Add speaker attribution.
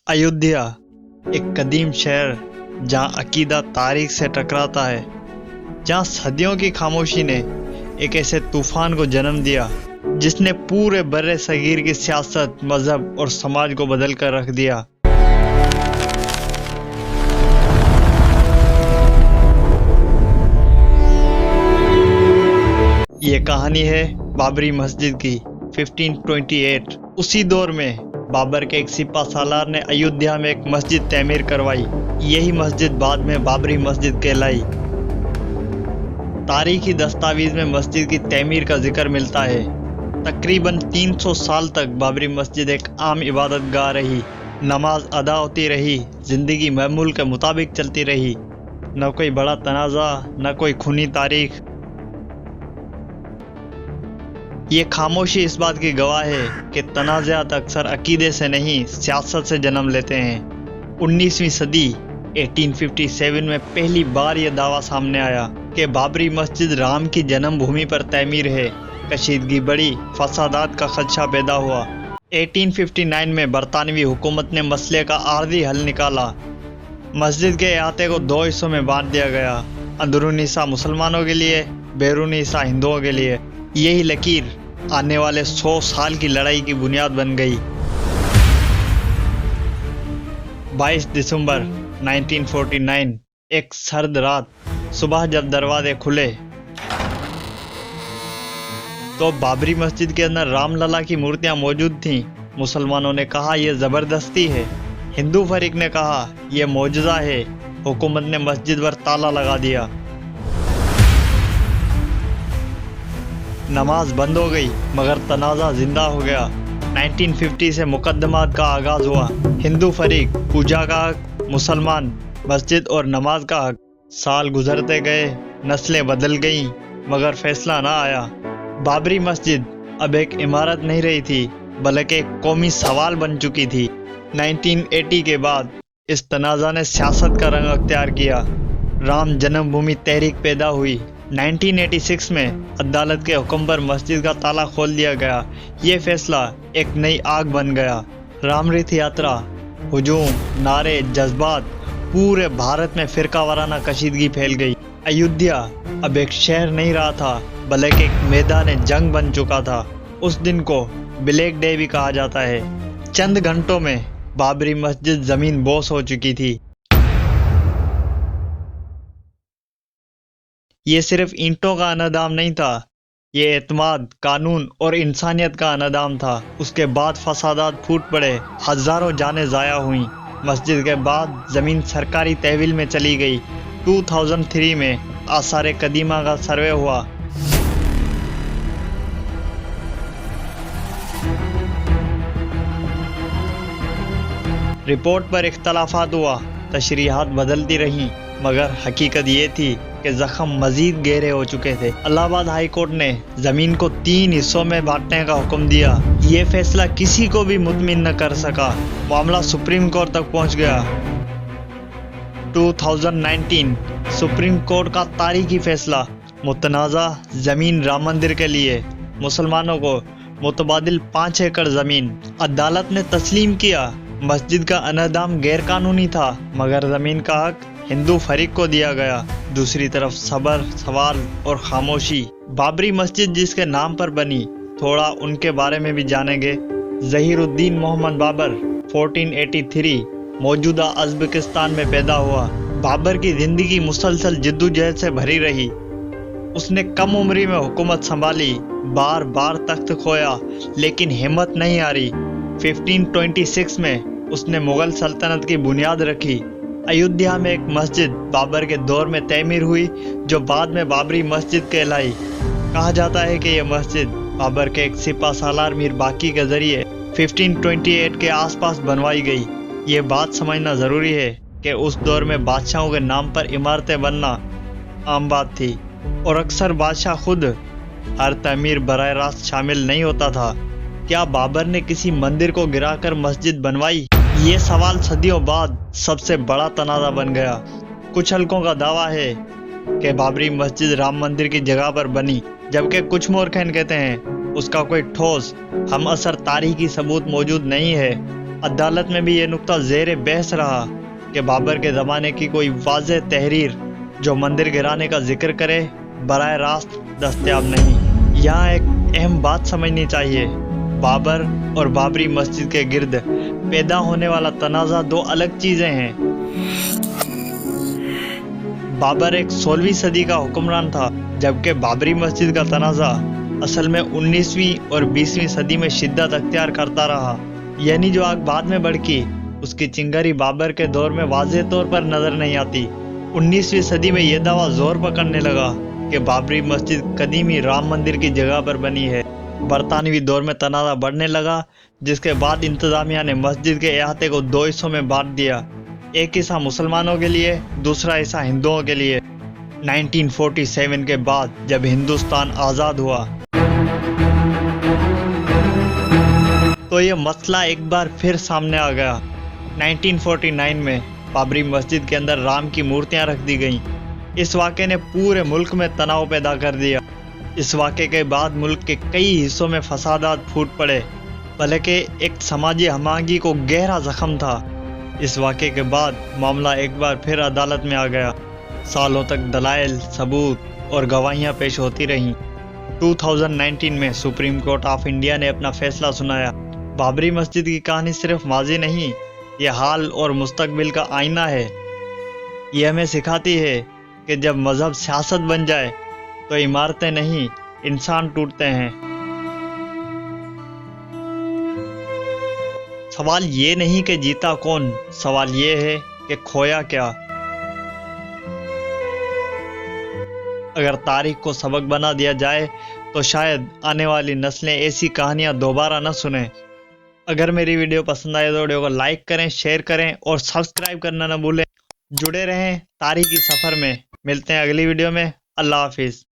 Speaker 1: अयोध्या एक कदीम शहर जहाँ अकीदा तारीख से टकराता है, जहाँ सदियों की खामोशी ने एक ऐसे तूफान को जन्म दिया जिसने पूरे बर्रे सगीर की सियासत, मजहब और समाज को बदल कर रख दिया। ये कहानी है बाबरी मस्जिद की। 1528 उसी दौर में बाबर के एक सिपा सालार ने अयोध्या में एक मस्जिद तमीर करवाई। यही मस्जिद बाद में बाबरी मस्जिद कहलाई। तारीखी दस्तावेज में मस्जिद की तमीर का जिक्र मिलता है। तकरीबन 300 साल तक बाबरी मस्जिद एक आम इबादत गाह रही। नमाज अदा होती रही, जिंदगी मामूल के मुताबिक चलती रही। न कोई बड़ा तनाज़ा, न कोई खूनी तारीख। ये खामोशी इस बात की गवाह है कि तनाज़ात अक्सर अकीदे से नहीं, सियासत से जन्म लेते हैं। 19वीं सदी 1857 में पहली बार यह दावा सामने आया कि बाबरी मस्जिद राम की जन्मभूमि पर तमीर है। कशीदगी बढ़ी, फसादात का खदशा पैदा हुआ। 1859 में बरतानवी हुकूमत ने मसले का आर्जी हल निकाला। मस्जिद के अहाते को 2 हिस्सों में बांट दिया गया, अंदरूनी हिस्सा मुसलमानों के लिए, बैरूनी हिस्सा हिंदुओं के लिए। यही लकीर आने वाले 100 साल की लड़ाई की बुनियाद बन गई। 22 दिसंबर 1949 एक सर्द रात, सुबह जब दरवाजे खुले तो बाबरी मस्जिद के अंदर रामलला की मूर्तियां मौजूद थीं। मुसलमानों ने कहा यह जबरदस्ती है, हिंदू फरीक ने कहा यह मौजूदा है। हुकूमत ने मस्जिद पर ताला लगा दिया। नमाज बंद हो गई मगर तनाज़ा जिंदा हो गया। 1950 से मुकदमात का आगाज हुआ। हिंदू फरीक पूजा का हक, मुसलमान मस्जिद और नमाज का हक। साल गुजरते गए, नस्लें बदल गईं मगर फैसला ना आया। बाबरी मस्जिद अब एक इमारत नहीं रही थी बल्कि एक कौमी सवाल बन चुकी थी। 1980 के बाद इस तनाज़ा ने सियासत का रंग अख्तियार किया। राम जन्मभूमि तहरीक पैदा हुई। 1986 में अदालत के हुक्म पर मस्जिद का ताला खोल दिया गया। ये फैसला एक नई आग बन गया। रामरीत यात्रा, हुजूम, नारे, जज्बात, पूरे भारत में फिरका वाराना कशीदगी फैल गई। अयोध्या अब एक शहर नहीं रहा था बल्कि एक मैदान जंग बन चुका था। उस दिन को ब्लैक डे भी कहा जाता है। चंद घंटों में बाबरी मस्जिद जमीन बोस हो चुकी थी। ये सिर्फ ईंटों का अनादाम नहीं था, ये एतमाद, कानून और इंसानियत का अनादाम था। उसके बाद फसादात फूट पड़े, हजारों जानें ज़ाया हुई। मस्जिद के बाद ज़मीन सरकारी तहवील में चली गई। 2003 में आसार कदीमा का सर्वे हुआ। रिपोर्ट पर इख्तलाफात हुआ, तशरीहात बदलती रहीं मगर हकीकत ये थी कि जख्म मजीद गहरे हो चुके थे। इलाहाबाद हाई कोर्ट ने जमीन को 3 हिस्सों में बांटने का हुक्म दिया। ये फैसला किसी को भी मुतमिन न कर सका। मामला सुप्रीम कोर्ट तक पहुंच गया। 2019 सुप्रीम कोर्ट का तारीखी फैसला, मुतनाज़ा जमीन राम मंदिर के लिए, मुसलमानों को मुतबादिल 5 एकड़ जमीन। अदालत ने तस्लीम किया मस्जिद का अनादाम गैर कानूनी था मगर जमीन का हक हिंदू फरीक को दिया गया। दूसरी तरफ सबर, सवाल और खामोशी। बाबरी मस्जिद जिसके नाम पर बनी, थोड़ा उनके बारे में भी जानेंगे। ज़हीरुद्दीन मोहम्मद बाबर 1483 मौजूदा उज़्बेकिस्तान में पैदा हुआ। बाबर की जिंदगी मुसलसल जिद्दोजहद से भरी रही। उसने कम उम्री में हुकूमत संभाली, बार बार तख्त खोया लेकिन हिम्मत नहीं हारी। 1526 में उसने मुगल सल्तनत की बुनियाद रखी। अयोध्या में एक मस्जिद बाबर के दौर में तमीर हुई जो बाद में बाबरी मस्जिद कहलाई। कहा जाता है कि यह मस्जिद बाबर के एक सिपा सालार मीर बाकी के जरिए 1528 के आसपास बनवाई गई। ये बात समझना ज़रूरी है कि उस दौर में बादशाहों के नाम पर इमारतें बनना आम बात थी और अक्सर बादशाह खुद हर तमीर बराह रास्त शामिल नहीं होता था। क्या बाबर ने किसी मंदिर को गिराकर मस्जिद बनवाई? ये सवाल सदियों बाद सबसे बड़ा तनाज़ा बन गया। कुछ हलकों का दावा है कि बाबरी मस्जिद राम मंदिर की जगह पर बनी, जबकि कुछ मोरखैन कहते हैं उसका कोई ठोस हम असर तारीखी सबूत मौजूद नहीं है। عدالت میں بھی یہ نقطہ زیر بحث رہا کہ بابر کے زمانے کی کوئی واضح تحریر جو مندر گرانے کا ذکر کرے براہ راست دستیاب نہیں۔ یہاں ایک اہم بات سمجھنی چاہیے، بابر اور بابری مسجد کے گرد پیدا ہونے والا تنازع دو الگ چیزیں ہیں۔ بابر ایک 16ویں صدی کا حکمران تھا، جبکہ بابری مسجد کا تنازع اصل میں 19ویں اور 20ویں صدی میں شدت اختیار کرتا رہا۔ یعنی جو آگ بعد میں بھڑکی، اس کی چنگاری بابر کے دور میں واضح طور پر نظر نہیں آتی۔ 19ویں صدی میں یہ دعویٰ زور پکڑنے لگا کہ بابری مسجد قدیمی رام مندر کی جگہ پر بنی ہے۔ برطانوی دور میں تنازع بڑھنے لگا، جس کے بعد انتظامیہ نے مسجد کے احاطے کو دو حصوں میں بانٹ دیا، ایک حصہ مسلمانوں کے لیے، دوسرا حصہ ہندوؤں کے لیے۔ 1947 کے بعد جب ہندوستان آزاد ہوا تو یہ مسئلہ ایک بار پھر سامنے آ گیا۔ 1949 میں بابری مسجد کے اندر رام کی مورتیاں رکھ دی گئیں۔ اس واقعے نے پورے ملک میں تناؤ پیدا کر دیا۔ اس واقعے کے بعد ملک کے کئی حصوں میں فسادات پھوٹ پڑے، بلکہ ایک سماجی ہم آہنگی کو گہرا زخم تھا۔ اس واقعے کے بعد معاملہ ایک بار پھر عدالت میں آ گیا۔ سالوں تک دلائل، ثبوت اور گواہیاں پیش ہوتی رہیں۔ 2019 میں سپریم کورٹ آف انڈیا نے اپنا فیصلہ سنایا۔ بابری مسجد کی کہانی صرف ماضی نہیں، یہ حال اور مستقبل کا آئینہ ہے۔ یہ ہمیں سکھاتی ہے کہ جب مذہب سیاست بن جائے تو عمارتیں نہیں، انسان ٹوٹتے ہیں۔ سوال یہ نہیں کہ جیتا کون، سوال یہ ہے کہ کھویا کیا۔ اگر تاریخ کو سبق بنا دیا جائے تو شاید آنے والی نسلیں ایسی کہانیاں دوبارہ نہ سنیں۔ اگر میری ویڈیو پسند آئے تو ویڈیو کو لائک کریں، شیئر کریں اور سبسکرائب کرنا نہ بھولیں۔ جڑے رہیں تاریخی سفر میں۔ ملتے ہیں اگلی ویڈیو میں۔ اللہ حافظ۔